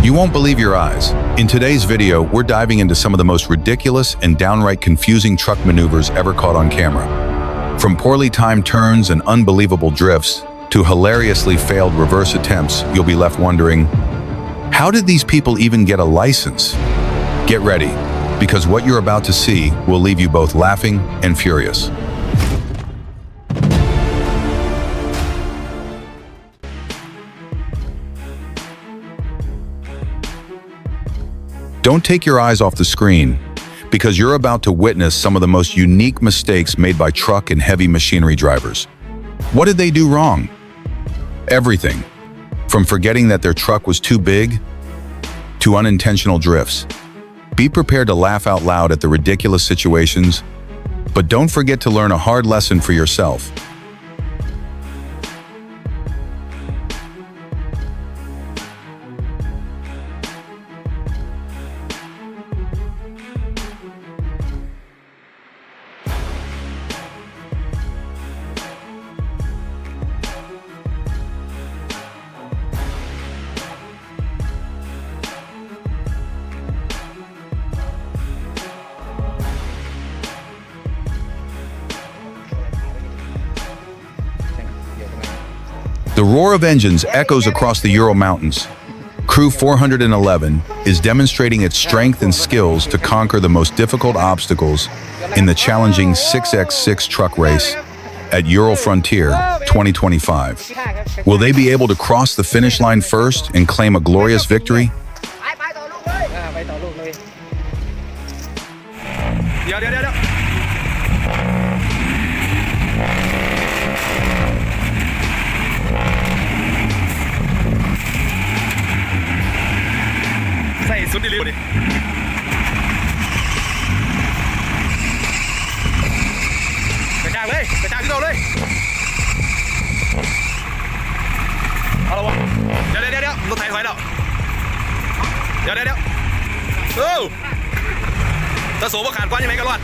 You won't believe your eyes. In today's video, we're diving into some of the most ridiculous and downright confusing truck maneuvers ever caught on camera. From poorly timed turns and unbelievable drifts to hilariously failed reverse attempts, you'll be left wondering, how did these people even get a license? Get ready, because what you're about to see will leave you both laughing and furious. Don't take your eyes off the screen, because you're about to witness some of the most unique mistakes made by truck and heavy machinery drivers. What did they do wrong? Everything, from forgetting that their truck was too big to unintentional drifts. Be prepared to laugh out loud at the ridiculous situations, but don't forget to learn a hard lesson for yourself. The roar of engines echoes across the Ural Mountains. Crew 411 is demonstrating its strength and skills to conquer the most difficult obstacles in the challenging 6x6 truck race at Ural Frontier 2025. Will they be able to cross the finish line first and claim a glorious victory? Say สุดดิลิวดิกระจายเลยกระจายที่เราเลยเอาละวะเดี๋ยวรถไถถอยแล้วเดี๋ยวจะโสบขาดกว้านยังไงกันรอด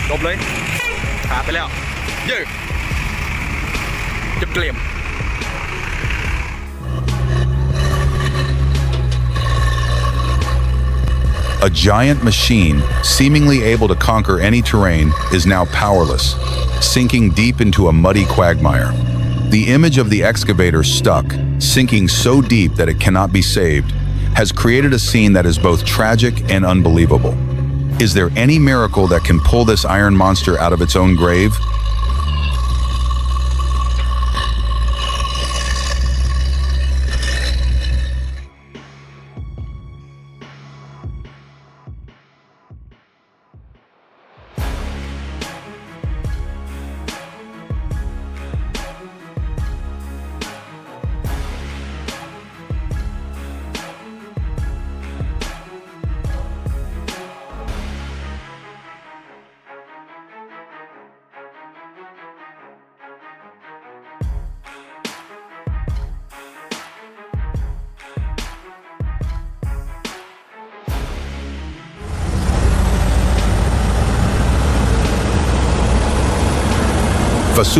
จบเลยขาดไปแล้วเยอะจะเกลี่ยมA giant machine, seemingly able to conquer any terrain, is now powerless, sinking deep into a muddy quagmire. The image of the excavator stuck, sinking so deep that it cannot be saved, has created a scene that is both tragic and unbelievable. Is there any miracle that can pull this iron monster out of its own grave?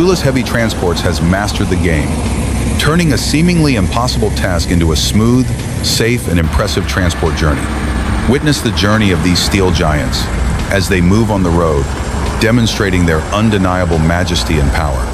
Arduous Heavy Transports has mastered the game, turning a seemingly impossible task into a smooth, safe, and impressive transport journey. Witness the journey of these steel giants as they move on the road, demonstrating their undeniable majesty and power.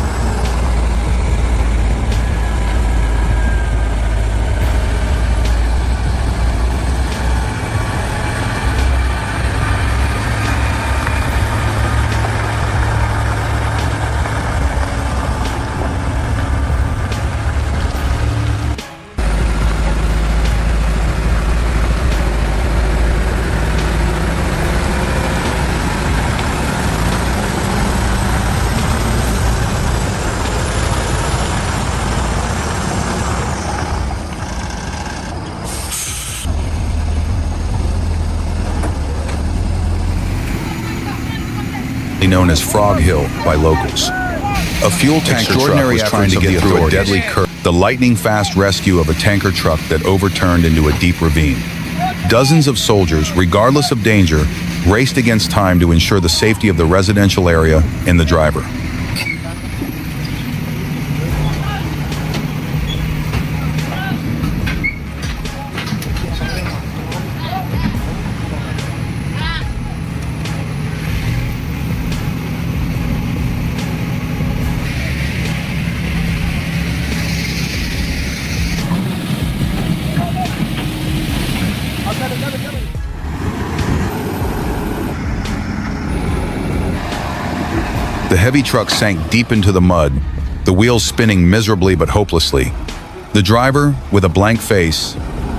Known as Frog Hill by locals. A fuel tanker truck was trying to get through a deadly curve. The lightning-fast rescue of a tanker truck that overturned into a deep ravine. Dozens of soldiers, regardless of danger, raced against time to ensure the safety of the residential area and the driver. The heavy truck sank deep into the mud, the wheels spinning miserably but hopelessly. The driver, with a blank face,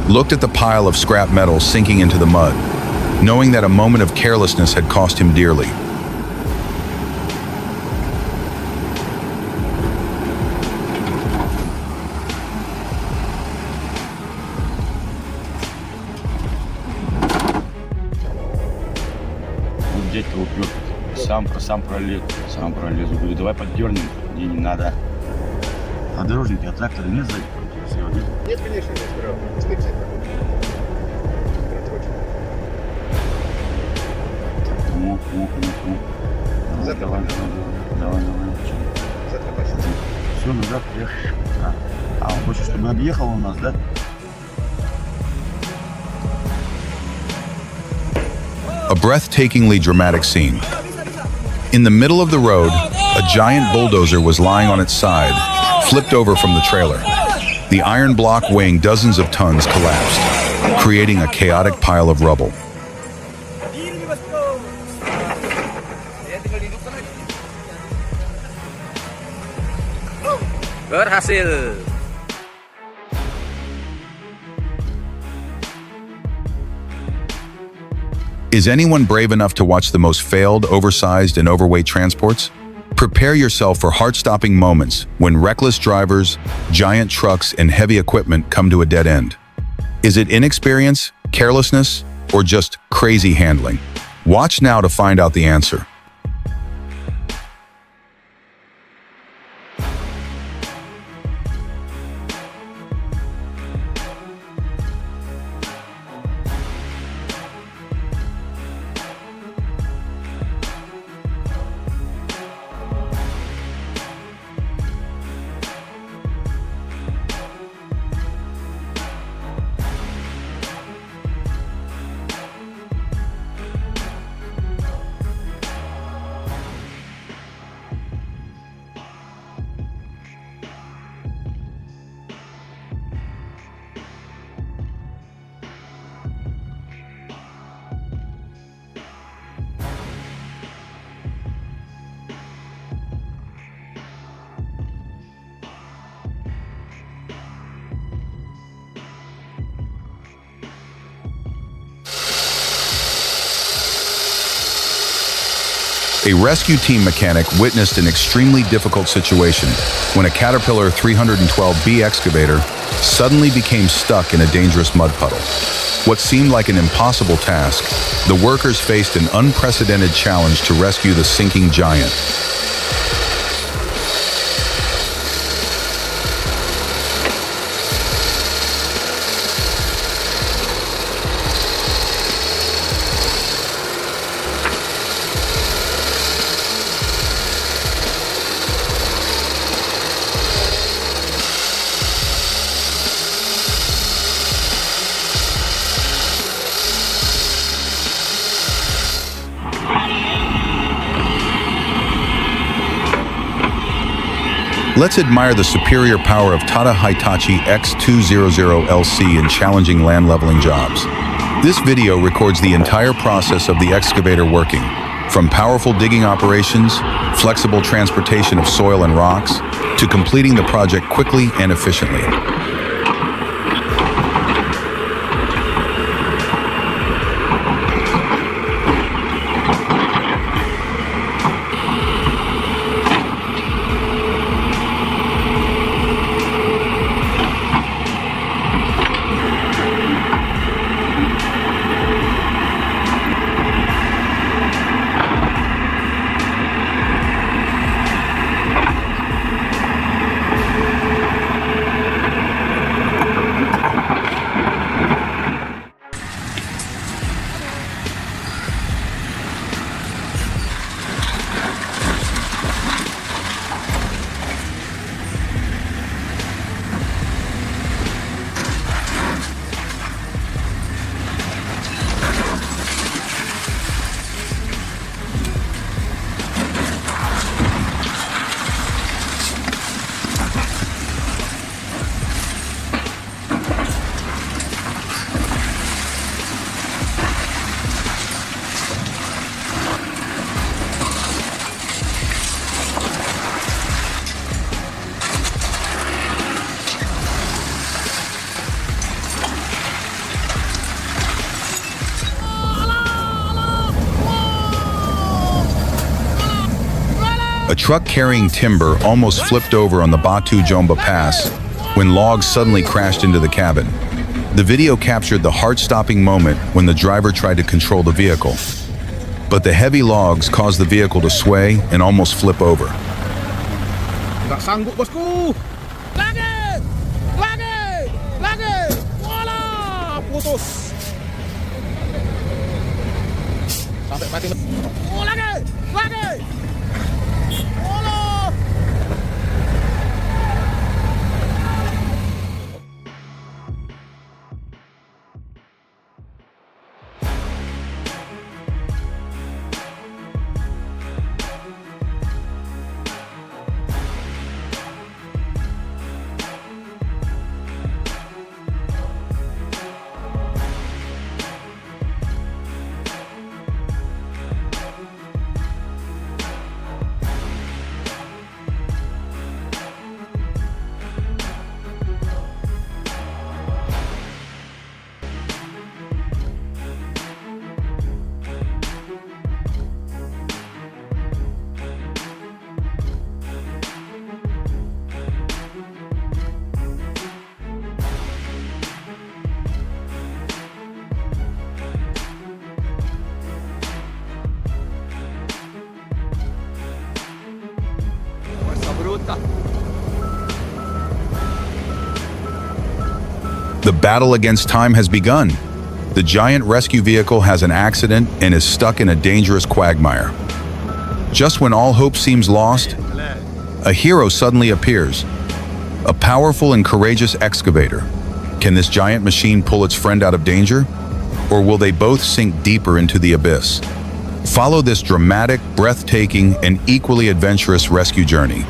looked at the pile of scrap metal sinking into the mud, knowing that a moment of carelessness had cost him dearly. Дядька упер, сам пролезу. Говорю, давай поддернем, мне не надо. А дорожники, а трактора нет сзади? Нет, конечно, нет, справа. Стык-стык. Ну. Давай. Завтра посидим. Все, ну завтра ехать. Он хочет, чтобы объехал у нас, да? A breathtakingly dramatic scene. In the middle of the road, a giant bulldozer was lying on its side, flipped over from the trailer. The iron block weighing dozens of tons collapsed, creating a chaotic pile of rubble. Berhasil. Is anyone brave enough to watch the most failed, oversized, and overweight transports? Prepare yourself for heart-stopping moments when reckless drivers, giant trucks, and heavy equipment come to a dead end. Is it inexperience, carelessness, or just crazy handling? Watch now to find out the answer. A rescue team mechanic witnessed an extremely difficult situation when a Caterpillar 312B excavator suddenly became stuck in a dangerous mud puddle. What seemed like an impossible task, the workers faced an unprecedented challenge to rescue the sinking giant. Let's admire the superior power of Tata Hitachi X200LC in challenging land leveling jobs. This video records the entire process of the excavator working, from powerful digging operations, flexible transportation of soil and rocks, to completing the project quickly and efficiently. A truck carrying timber almost flipped over on the Batu Jomba Pass when logs suddenly crashed into the cabin. The video captured the heart-stopping moment when the driver tried to control the vehicle. But the heavy logs caused the vehicle to sway and almost flip over. Nggak sanggup, bosku. Lagi! Lagi! Lagi! Walah, putus. Sampai mati. Oh, lagi! Lagi! Walah. The battle against time has begun. The giant rescue vehicle has an accident and is stuck in a dangerous quagmire. Just when all hope seems lost, a hero suddenly appears. A powerful and courageous excavator. Can this giant machine pull its friend out of danger? Or will they both sink deeper into the abyss? Follow this dramatic, breathtaking, and equally adventurous rescue journey.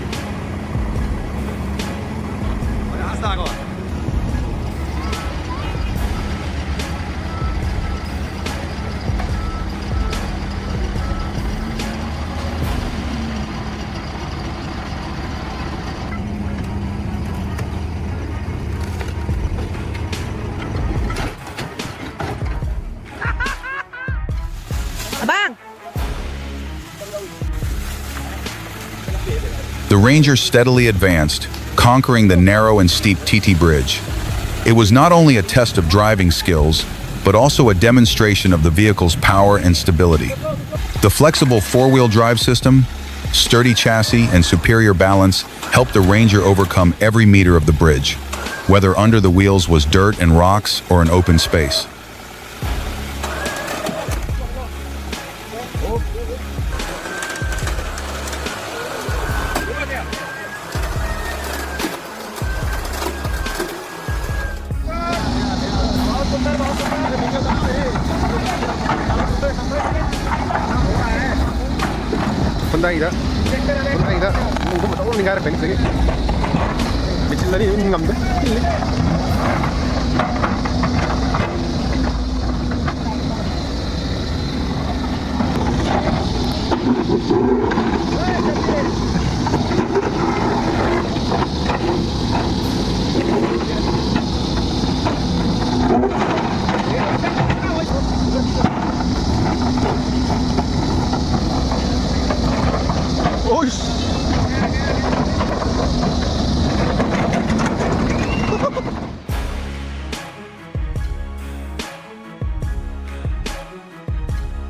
Abang! The Ranger steadily advanced, conquering the narrow and steep TT Bridge. It was not only a test of driving skills, but also a demonstration of the vehicle's power and stability. The flexible four-wheel drive system, sturdy chassis, and superior balance helped the Ranger overcome every meter of the bridge, whether under the wheels was dirt and rocks or an open space. Bentar kita nunggu betul nih ngarep ini sih kecil tadi ngam deh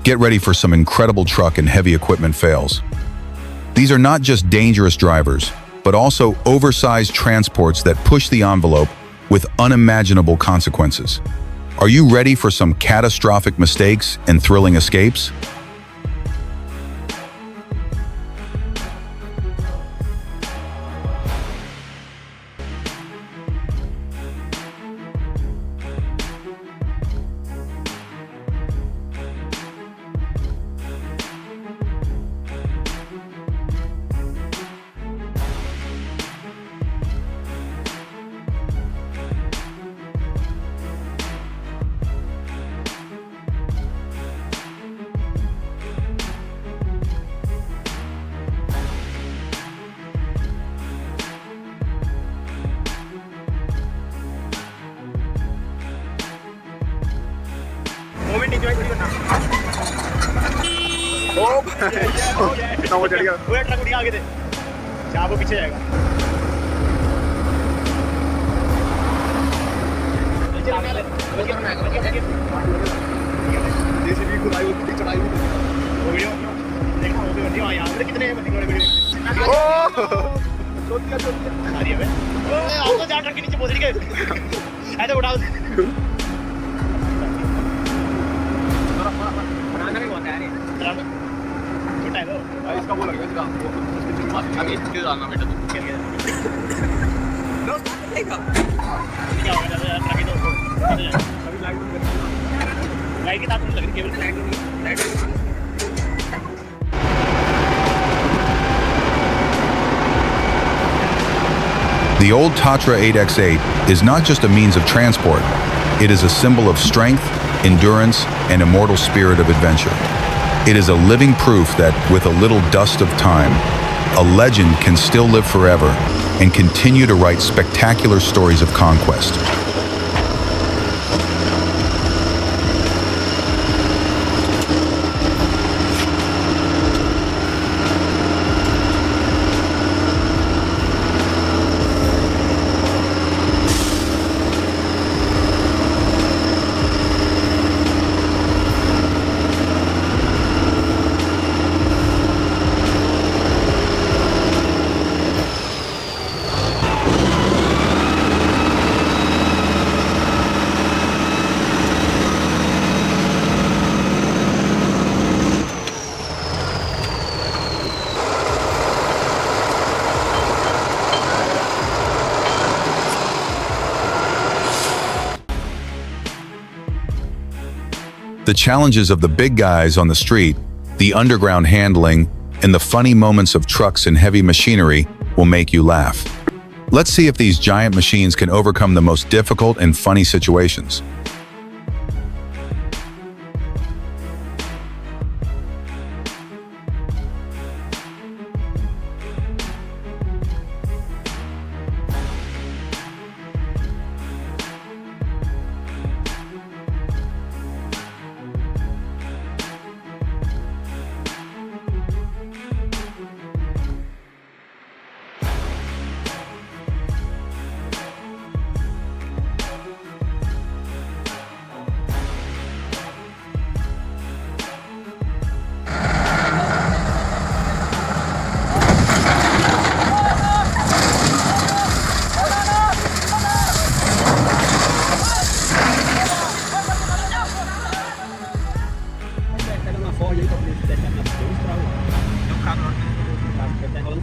Get ready for some incredible truck and heavy equipment fails. These are not just dangerous drivers, but also oversized transports that push the envelope with unimaginable consequences. Are you ready for some catastrophic mistakes and thrilling escapes? नौ चढ़ गया। वो truck उड़ी आगे थे, जहाँ वो पीछे जाएगा। जेसीबी खुदाई होती थी, चढ़ाई होती थी। वो वीडियो देखा, वो वीडियो यहाँ पे कितने बड़े आ रही है बे। आप तो जहाँ ट्रक के नीचे पहुँच गए, ऐसे उठाओ। बनाना भी बहुत है यार, छोटा है वो। भाई इसका वो लगेगा, इसका अभी इसके डालना बेटा तू। क्या होगा यार, ट्रक ही तो अभी लाइट बंद कर। लाइट के साथ लग रही, केबल की लाइट नहीं, light. The old Tatra 8x8 is not just a means of transport, it is a symbol of strength, endurance, and immortal spirit of adventure. It is a living proof that, with a little dust of time, a legend can still live forever and continue to write spectacular stories of conquest. The challenges of the big guys on the street, the underground handling, and the funny moments of trucks and heavy machinery will make you laugh. Let's see if these giant machines can overcome the most difficult and funny situations.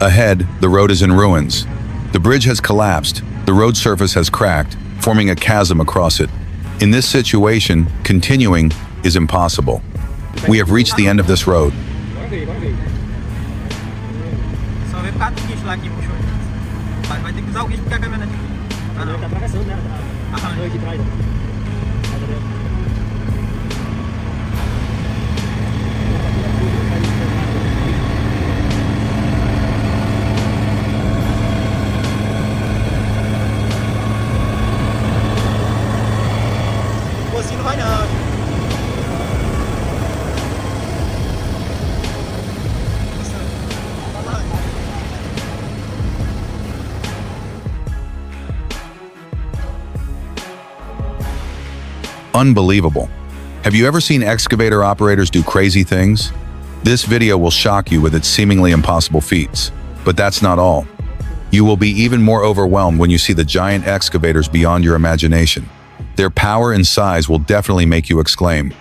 Ahead, the road is in ruins. The bridge has collapsed, the road surface has cracked, forming a chasm across it. In this situation, continuing is impossible. We have reached the end of this road. Unbelievable. Have you ever seen excavator operators do crazy things? This video will shock you with its seemingly impossible feats. But that's not all. You will be even more overwhelmed when you see the giant excavators beyond your imagination. Their power and size will definitely make you exclaim.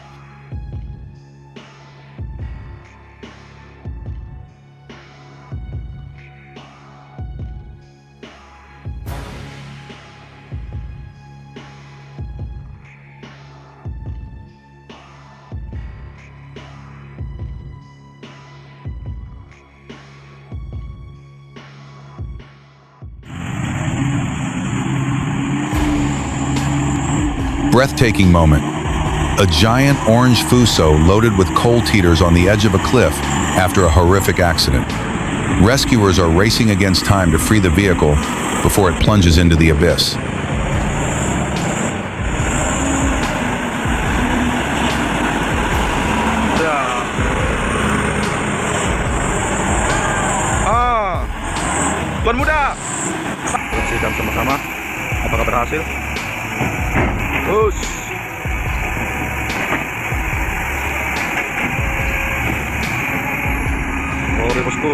Breathtaking moment. A giant orange Fuso loaded with coal teeters on the edge of a cliff after a horrific accident. Rescuers are racing against time to free the vehicle before it plunges into the abyss. Tuan muda. Bersihkan sama-sama. Apakah berhasil? Terus. Oke bosku.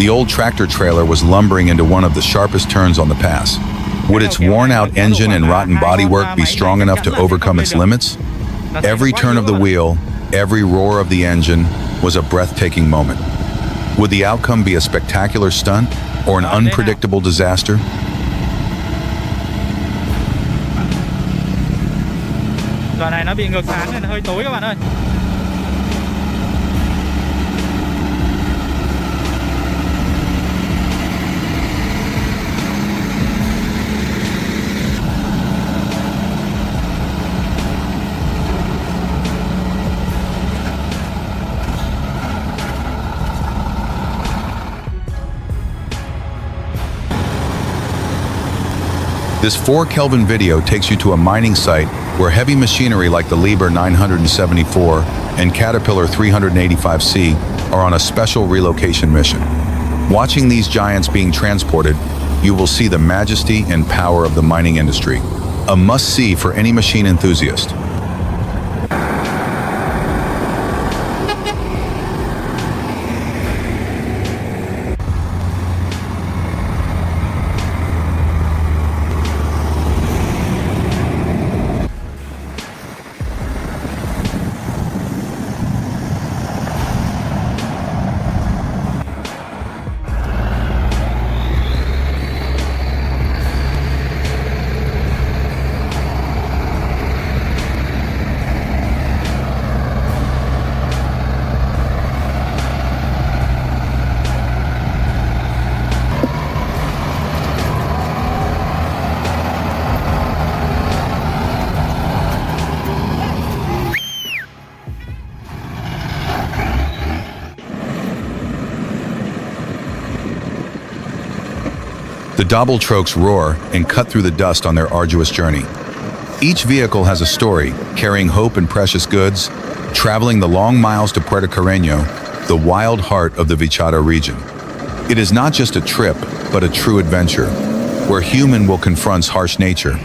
The old tractor trailer was lumbering into one of the sharpest turns on the pass. Would its worn-out engine and rotten bodywork be strong enough to overcome its limits? Every turn of the wheel, every roar of the engine was a breathtaking moment. Would the outcome be a spectacular stunt or an unpredictable disaster? Đoạn này nó bị ngược sáng nên hơi tối các bạn ơi. This 4 Kelvin video takes you to a mining site where heavy machinery like the Liebherr 974 and Caterpillar 385C are on a special relocation mission. Watching these giants being transported, you will see the majesty and power of the mining industry. A must-see for any machine enthusiast. The Doppeltrokes roar and cut through the dust on their arduous journey. Each vehicle has a story, carrying hope and precious goods, traveling the long miles to Puerto Carreño, the wild heart of the Vichada region. It is not just a trip, but a true adventure, where human will confront harsh nature.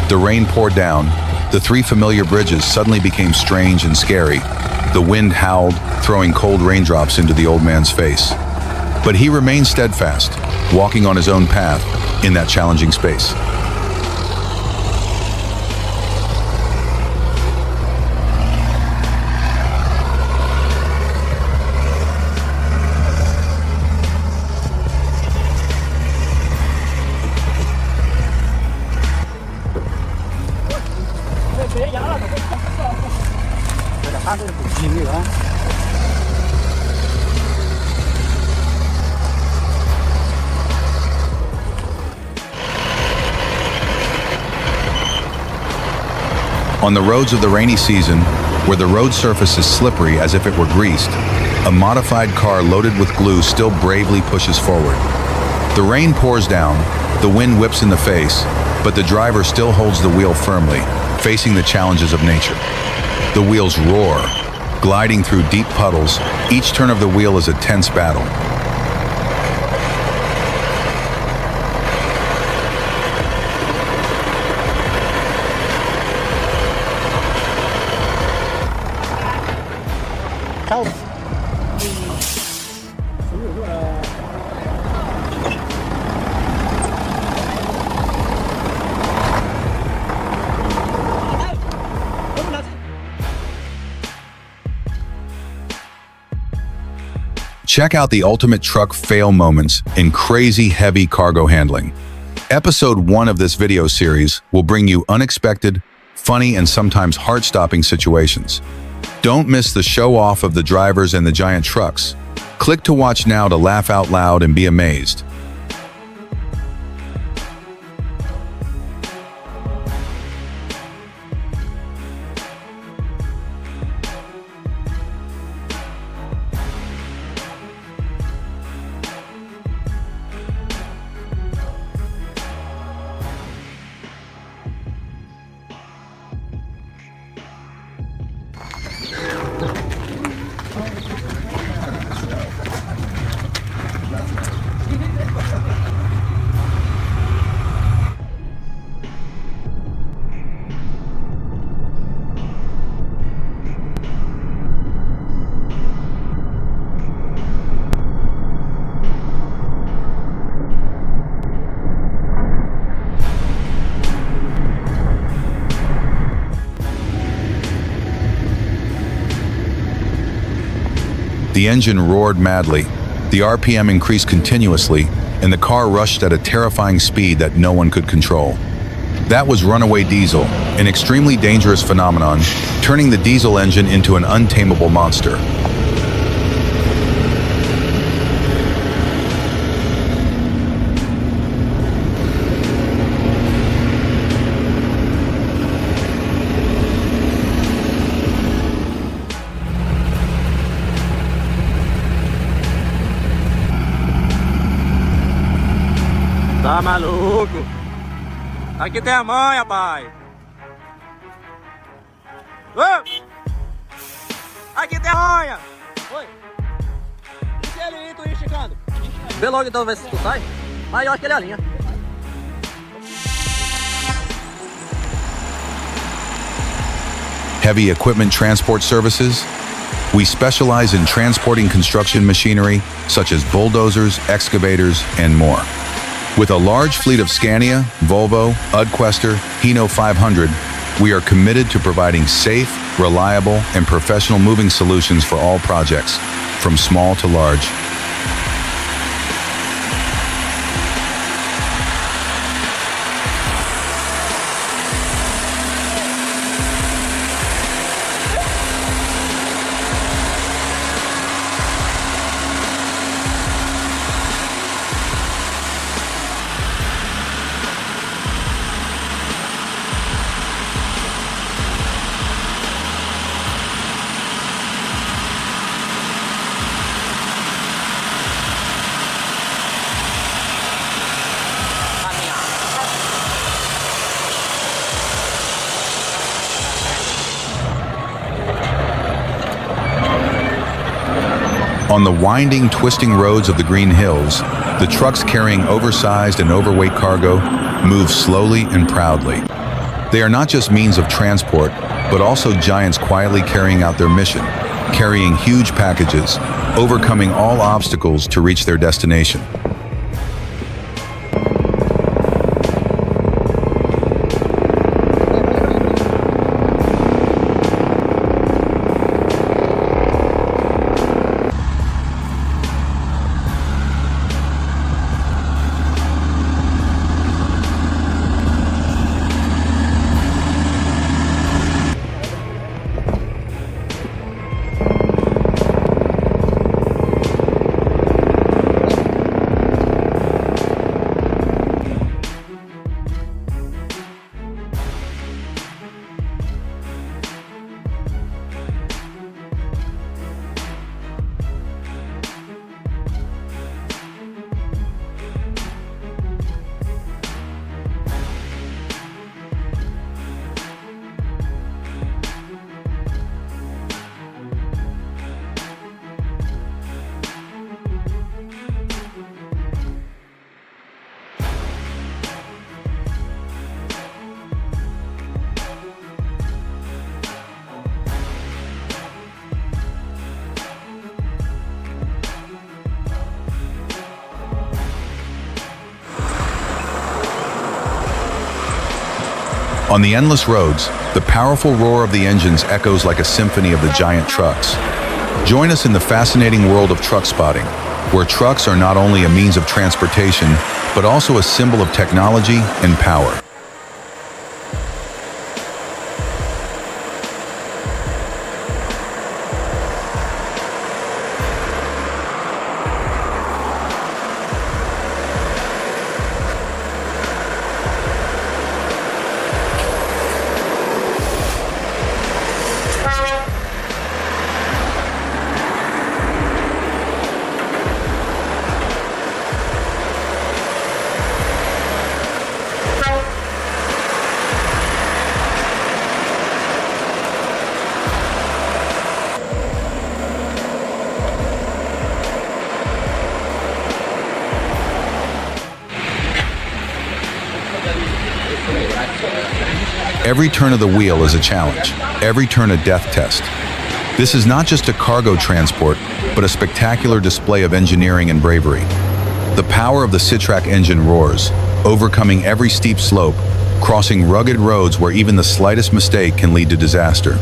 The rain poured down. The 3 familiar bridges suddenly became strange and scary. The wind howled, throwing cold raindrops into the old man's face. But he remained steadfast, walking on his own path in that challenging space. On the roads of the rainy season, where the road surface is slippery as if it were greased, a modified car loaded with glue still bravely pushes forward. The rain pours down, the wind whips in the face, but the driver still holds the wheel firmly, facing the challenges of nature. The wheels roar, gliding through deep puddles. Each turn of the wheel is a tense battle. Check out the ultimate truck fail moments in crazy heavy cargo handling. Episode 1 of this video series will bring you unexpected, funny, and sometimes heart-stopping situations. Don't miss the show-off of the drivers and the giant trucks. Click to watch now to laugh out loud and be amazed. The engine roared madly, the RPM increased continuously, and the car rushed at a terrifying speed that no one could control. That was runaway diesel, an extremely dangerous phenomenon, turning the diesel engine into an untamable monster. Tá maluco? Aqui tem a mãe, rapaz. Ô! Aqui tem a mãe. Oi. Desce ele aí, tu ir esticando. Vê logo então, ver se tu sai. Aí eu acho que ele alinha. Heavy equipment transport services? We specialize in transporting construction machinery, such as bulldozers, excavators, and more. With a large fleet of Scania, Volvo, Udquester, Hino 500, we are committed to providing safe, reliable, and professional moving solutions for all projects, from small to large. On the winding, twisting roads of the Green Hills, the trucks carrying oversized and overweight cargo move slowly and proudly. They are not just means of transport, but also giants quietly carrying out their mission, carrying huge packages, overcoming all obstacles to reach their destination. On the endless roads, the powerful roar of the engines echoes like a symphony of the giant trucks. Join us in the fascinating world of truck spotting, where trucks are not only a means of transportation, but also a symbol of technology and power. Every turn of the wheel is a challenge, every turn a death test. This is not just a cargo transport, but a spectacular display of engineering and bravery. The power of the Tatra engine roars, overcoming every steep slope, crossing rugged roads where even the slightest mistake can lead to disaster.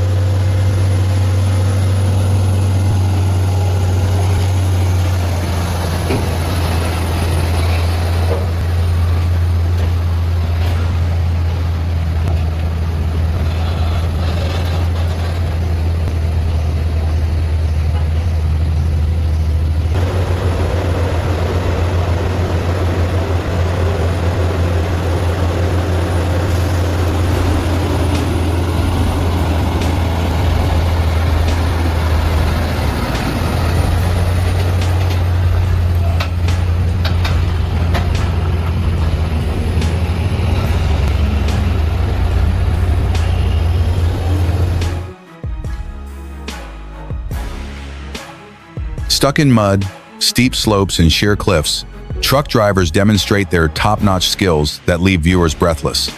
Stuck in mud, steep slopes, and sheer cliffs, truck drivers demonstrate their top-notch skills that leave viewers breathless.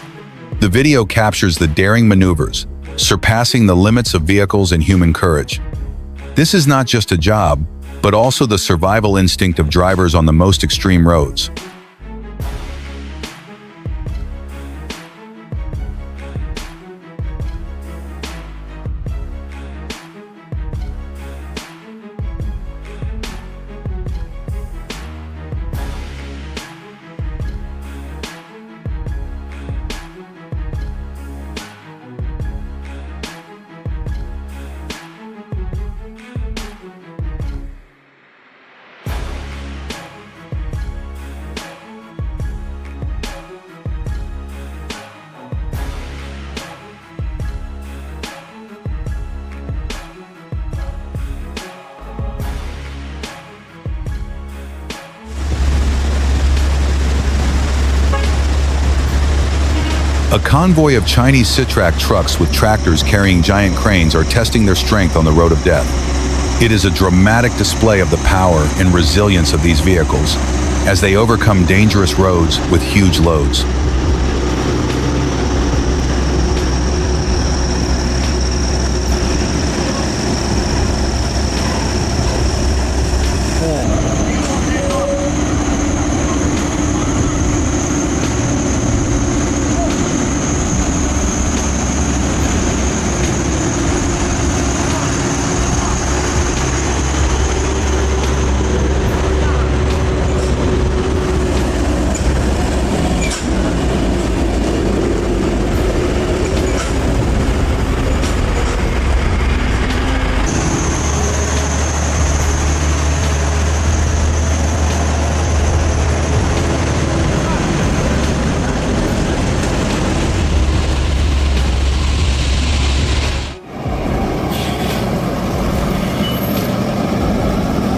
The video captures the daring maneuvers, surpassing the limits of vehicles and human courage. This is not just a job, but also the survival instinct of drivers on the most extreme roads. A convoy of Chinese Tatra trucks with tractors carrying giant cranes are testing their strength on the road of death. It is a dramatic display of the power and resilience of these vehicles as they overcome dangerous roads with huge loads.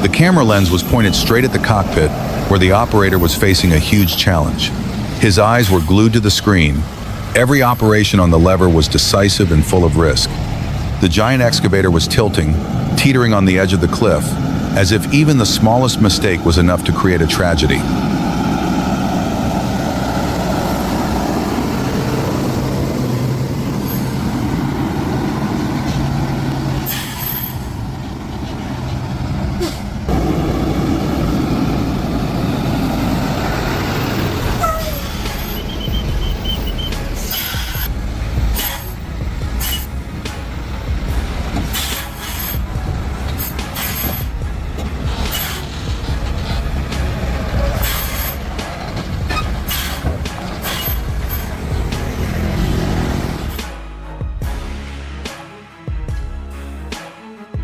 The camera lens was pointed straight at the cockpit, where the operator was facing a huge challenge. His eyes were glued to the screen. Every operation on the lever was decisive and full of risk. The giant excavator was tilting, teetering on the edge of the cliff, as if even the smallest mistake was enough to create a tragedy.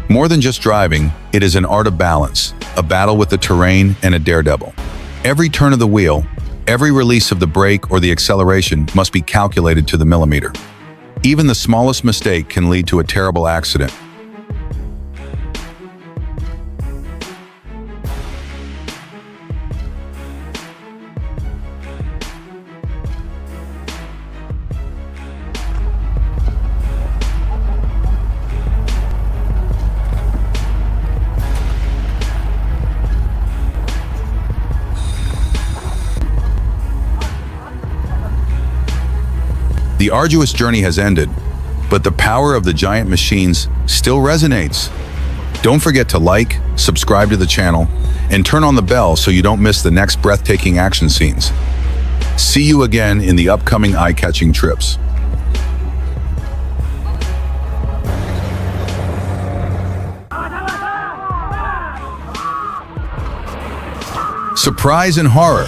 More than just driving, it is an art of balance, a battle with the terrain, and a daredevil. Every turn of the wheel, every release of the brake or the acceleration must be calculated to the millimeter. Even the smallest mistake can lead to a terrible accident. The arduous journey has ended, but the power of the giant machines still resonates. Don't forget to like, subscribe to the channel, and turn on the bell so you don't miss the next breathtaking action scenes. See you again in the upcoming eye-catching trips. Surprise and horror!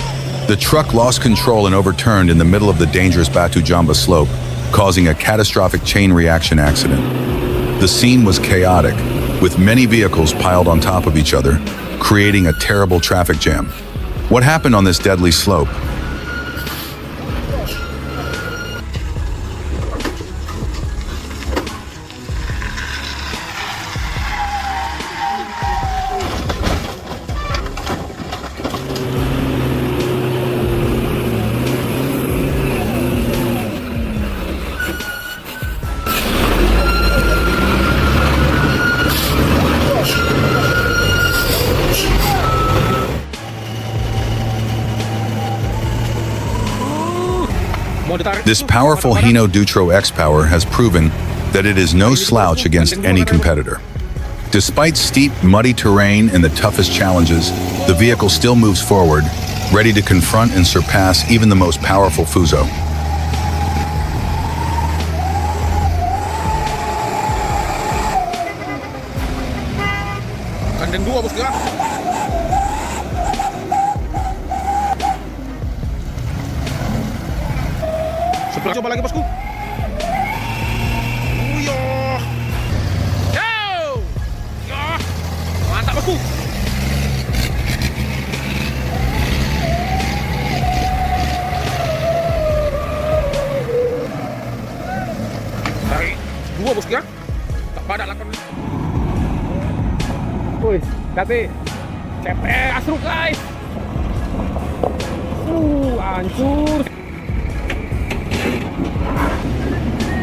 The truck lost control and overturned in the middle of the dangerous Batu Jamba slope, causing a catastrophic chain reaction accident. The scene was chaotic, with many vehicles piled on top of each other, creating a terrible traffic jam. What happened on this deadly slope? This powerful Hino Dutro X-Power has proven that it is no slouch against any competitor. Despite steep, muddy terrain and the toughest challenges, the vehicle still moves forward, ready to confront and surpass even the most powerful Fuso. Gandeng dua bosku ya. Sebelah coba lagi bosku. Yo. Yo. Yo. Mantap bosku. Tarik dua bosku ya. Tak pada lakon. Wih, hati. Cepet asruk guys. Hancur.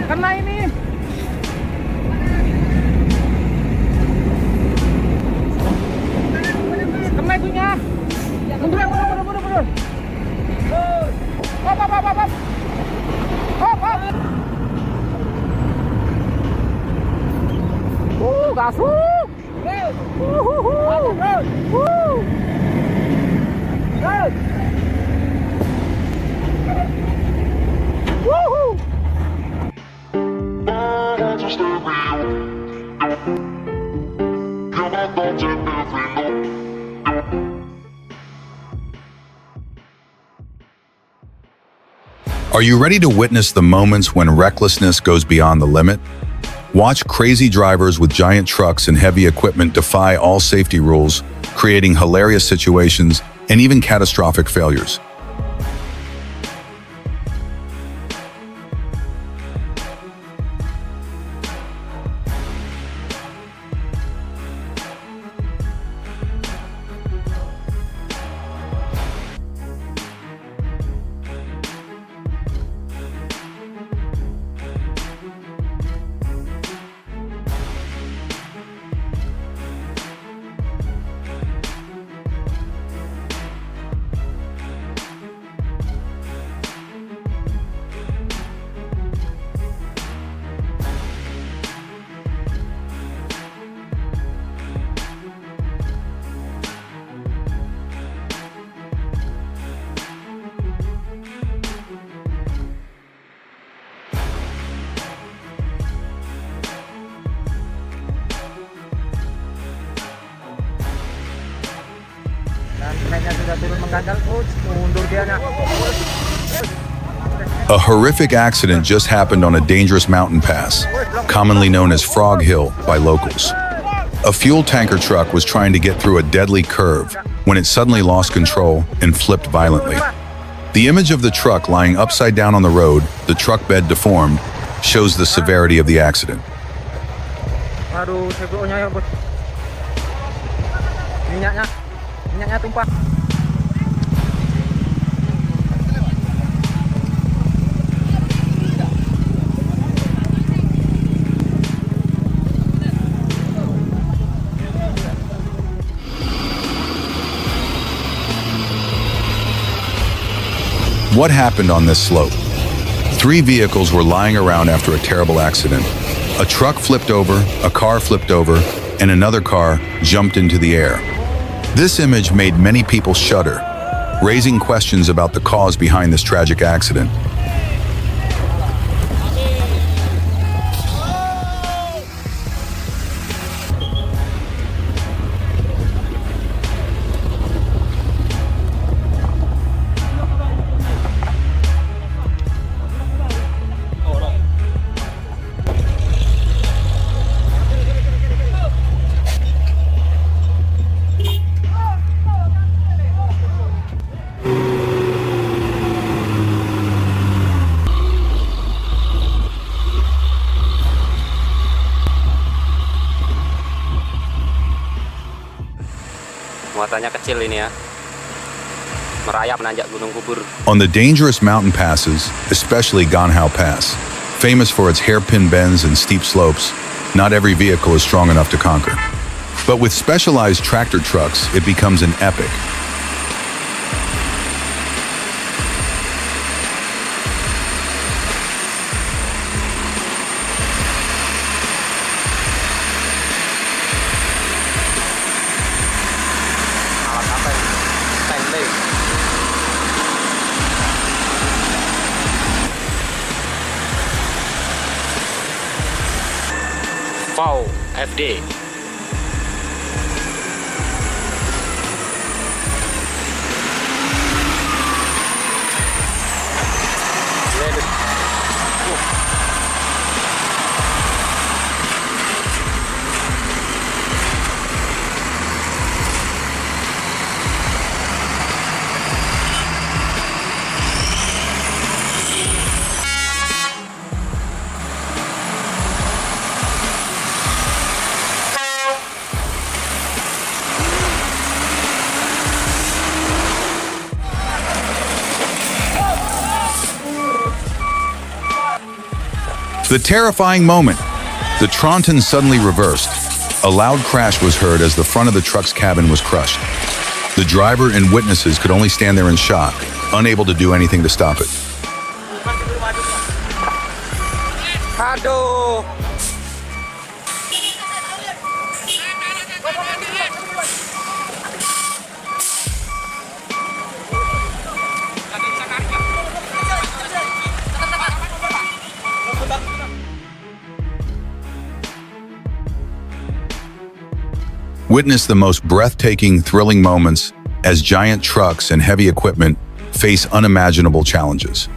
Kena ini. Kena itunya. Mundur. Hop. Gasuk. Are you ready to witness the moments when recklessness goes beyond the limit? Watch crazy drivers with giant trucks and heavy equipment defy all safety rules, creating hilarious situations and even catastrophic failures. A horrific accident just happened on a dangerous mountain pass, commonly known as Frog Hill by locals. A fuel tanker truck was trying to get through a deadly curve when it suddenly lost control and flipped violently. The image of the truck lying upside down on the road, the truck bed deformed, shows the severity of the accident. Aduh, CPO-nya ya, bos. Minyaknya tumpah. What happened on this slope? Three vehicles were lying around after a terrible accident. A truck flipped over, a car flipped over, and another car jumped into the air. This image made many people shudder, raising questions about the cause behind this tragic accident. Muatannya kecil ini ya. Merayap nanjak gunung kubur. On the dangerous mountain passes, especially Ganhao Pass, famous for its hairpin bends and steep slopes, not every vehicle is strong enough to conquer. But with specialized tractor trucks, it becomes an epic. Alat apa ini? Standing. Wow, FD. The terrifying moment. The Tronton suddenly reversed. A loud crash was heard as the front of the truck's cabin was crushed. The driver and witnesses could only stand there in shock, unable to do anything to stop it. Aduh. Witness the most breathtaking, thrilling moments as giant trucks and heavy equipment face unimaginable challenges.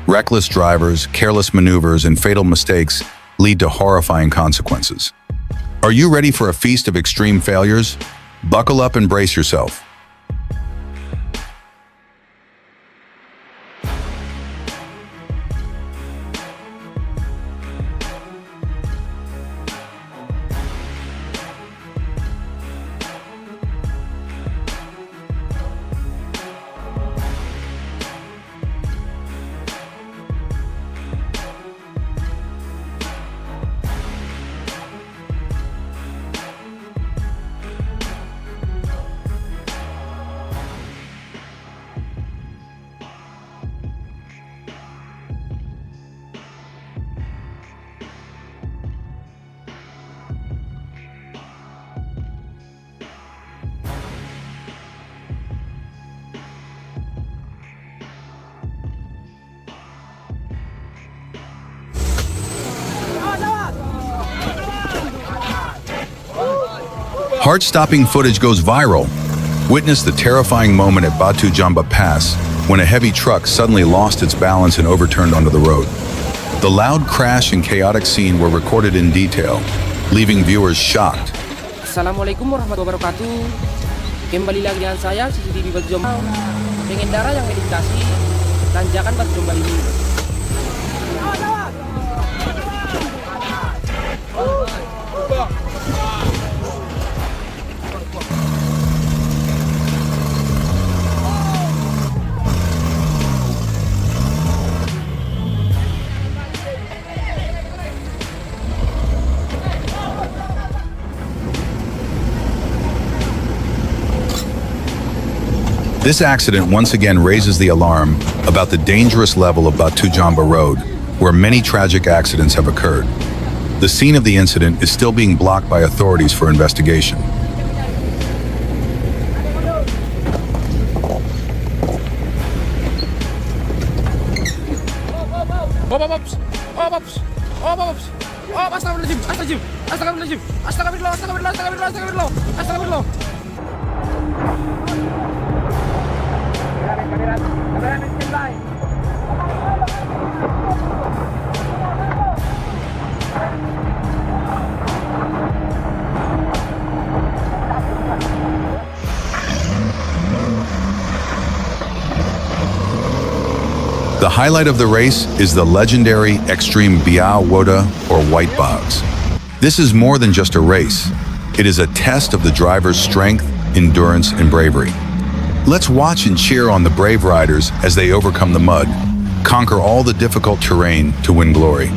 Reckless drivers, careless maneuvers, and fatal mistakes lead to horrifying consequences. Are you ready for a feast of extreme failures? Buckle up and brace yourself. Heart-stopping footage goes viral. Witness the terrifying moment at Batu Jamba Pass when a heavy truck suddenly lost its balance and overturned onto the road. The loud crash and chaotic scene were recorded in detail, leaving viewers shocked. Assalamualaikum warahmatullahi wabarakatuh. Kembali lagi dengan saya CCTV Batu Jamba. Pengendara yang melintasi tanjakan Batu Jamba ini. This accident once again raises the alarm about the dangerous level of Batu Jamba Road, where many tragic accidents have occurred. The scene of the incident is still being blocked by authorities for investigation. The highlight of the race is the legendary Extreme Biao Woda or White Bogs. This is more than just a race. It is a test of the driver's strength, endurance, and bravery. Let's watch and cheer on the brave riders as they overcome the mud, conquer all the difficult terrain to win glory.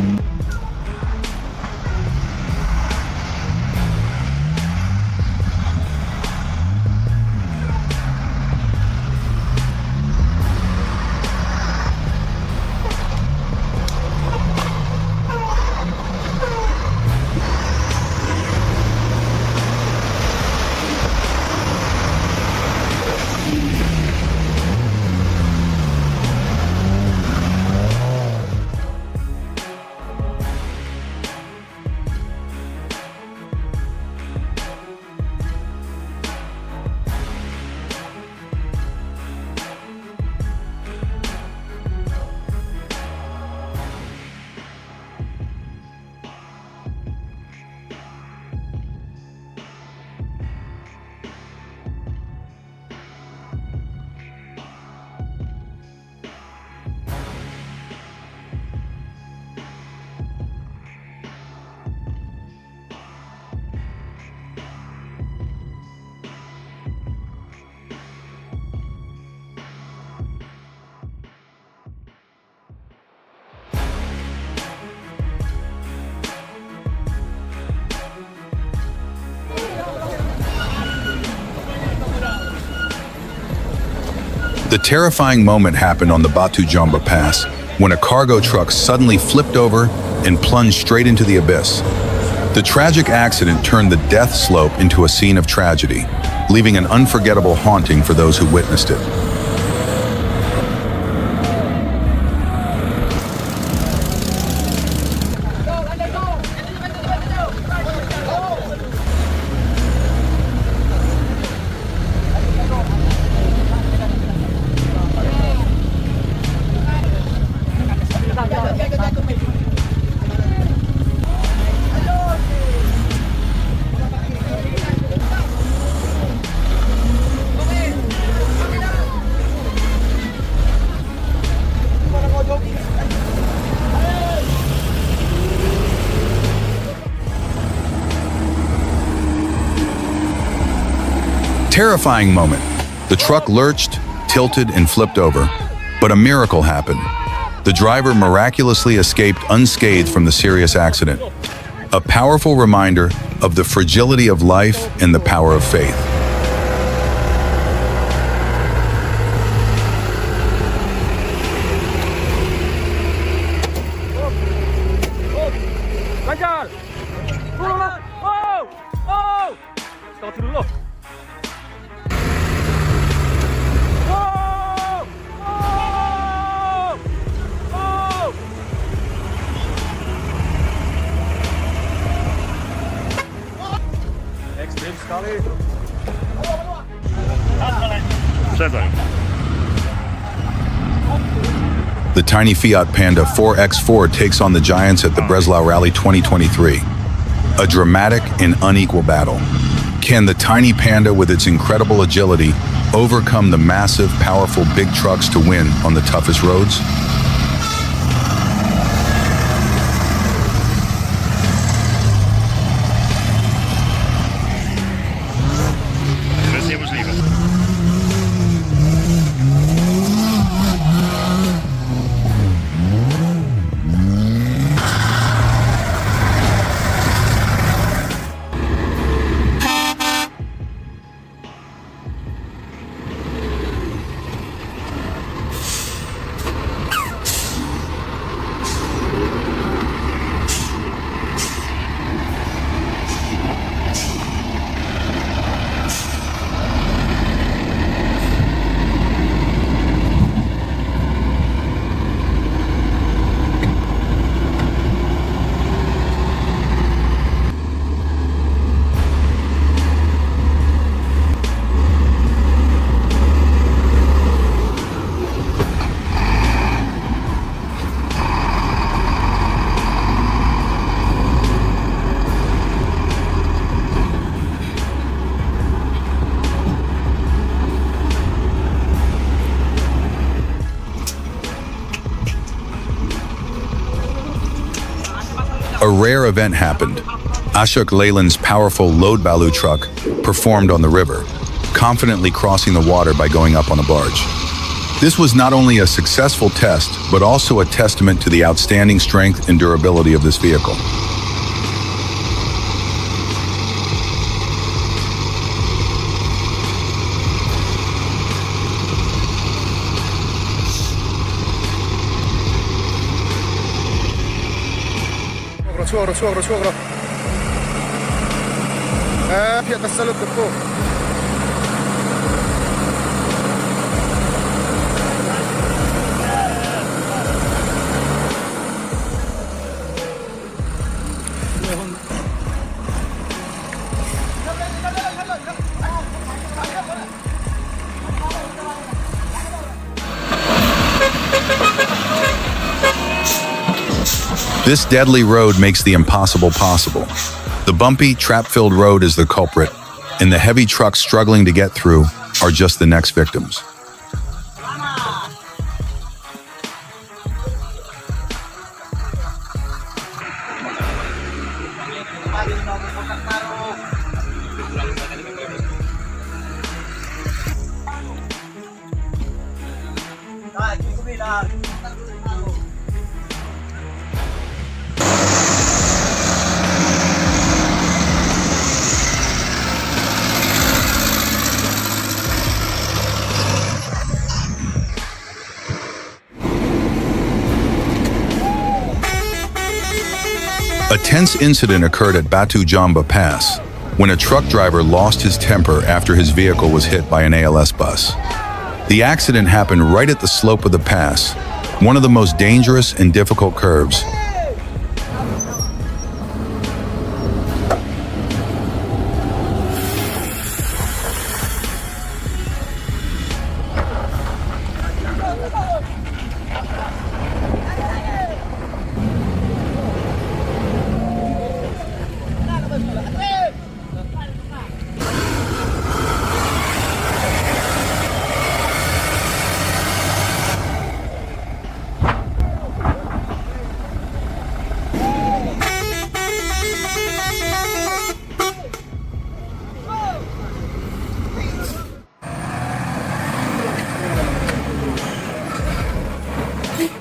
The terrifying moment happened on the Batu Jamba Pass when a cargo truck suddenly flipped over and plunged straight into the abyss. The tragic accident turned the death slope into a scene of tragedy, leaving an unforgettable haunting for those who witnessed it. Terrifying moment. The truck lurched, tilted, and flipped over. But a miracle happened. The driver miraculously escaped unscathed from the serious accident. A powerful reminder of the fragility of life and the power of faith. Lancar! Turun lah! Oh! Oh! Kau turun loh! Oh! Oh! Oh! Ekstrim sekali. The tiny Fiat Panda 4X4 takes on the giants at the Breslau Rally 2023. A dramatic and unequal battle. Can the tiny Panda with its incredible agility overcome the massive, powerful big trucks to win on the toughest roads? a rare event happened. Ashok Leyland's powerful load balu truck performed on the river, confidently crossing the water by going up on a barge. This was not only a successful test, but also a testament to the outstanding strength and durability of this vehicle. Suogro. Di atas salute po. This deadly road makes the impossible possible. The bumpy, trap-filled road is the culprit, and the heavy trucks struggling to get through are just the next victims. A tense incident occurred at Batu Jamba Pass when a truck driver lost his temper after his vehicle was hit by an ALS bus. The accident happened right at the slope of the pass, one of the most dangerous and difficult curves.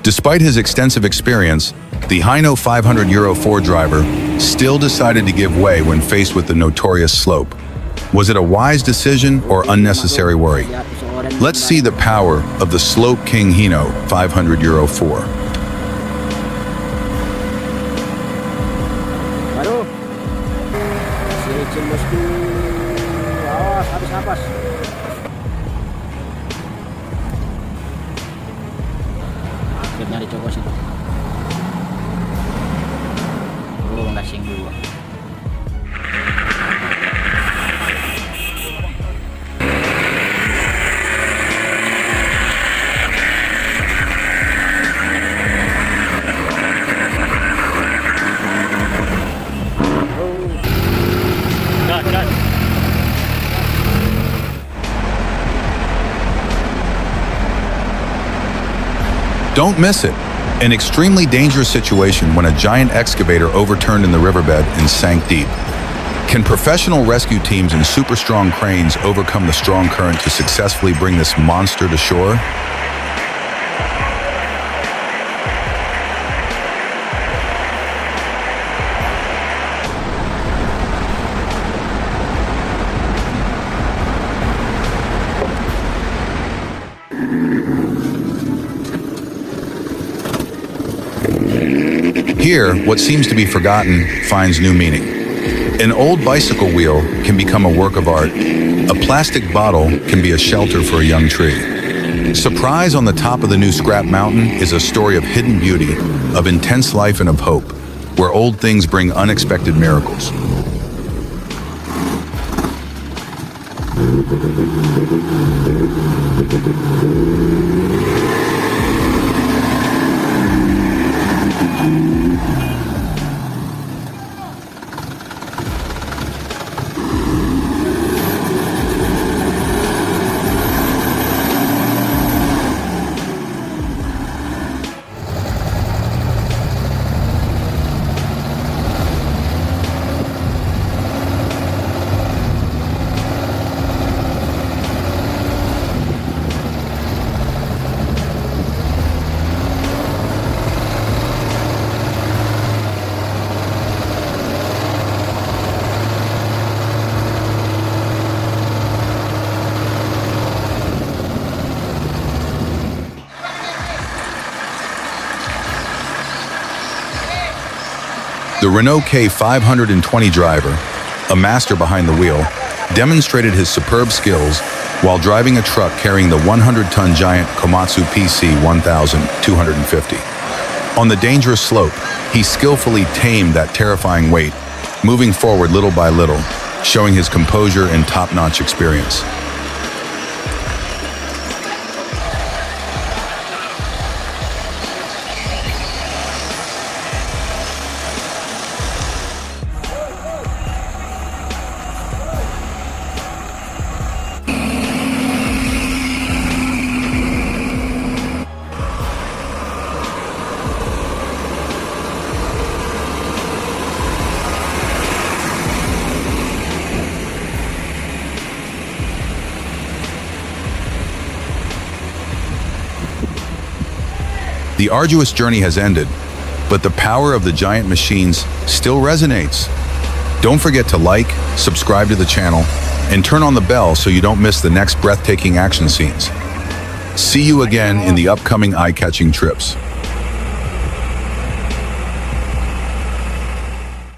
Despite his extensive experience, the Hino 500 Euro 4 driver still decided to give way when faced with the notorious slope. Was it a wise decision or unnecessary worry? Let's see the power of the Slope King Hino 500 Euro 4. Akhirnya dicobos itu. Ngasing dulu. Don't miss it. An extremely dangerous situation when a giant excavator overturned in the riverbed and sank deep. Can professional rescue teams and super strong cranes overcome the strong current to successfully bring this monster to shore? Here, what seems to be forgotten finds new meaning. An old bicycle wheel can become a work of art. A plastic bottle can be a shelter for a young tree. Surprise on the top of the new scrap mountain is a story of hidden beauty, of intense life and of hope, where old things bring unexpected miracles. The Renault K520 driver, a master behind the wheel, demonstrated his superb skills while driving a truck carrying the 100-ton giant Komatsu PC 1250. On the dangerous slope, he skillfully tamed that terrifying weight, moving forward little by little, showing his composure and top-notch experience. The arduous journey has ended, but the power of the giant machines still resonates. Don't forget to like, subscribe to the channel, and turn on the bell so you don't miss the next breathtaking action scenes. See you again in the upcoming eye-catching trips.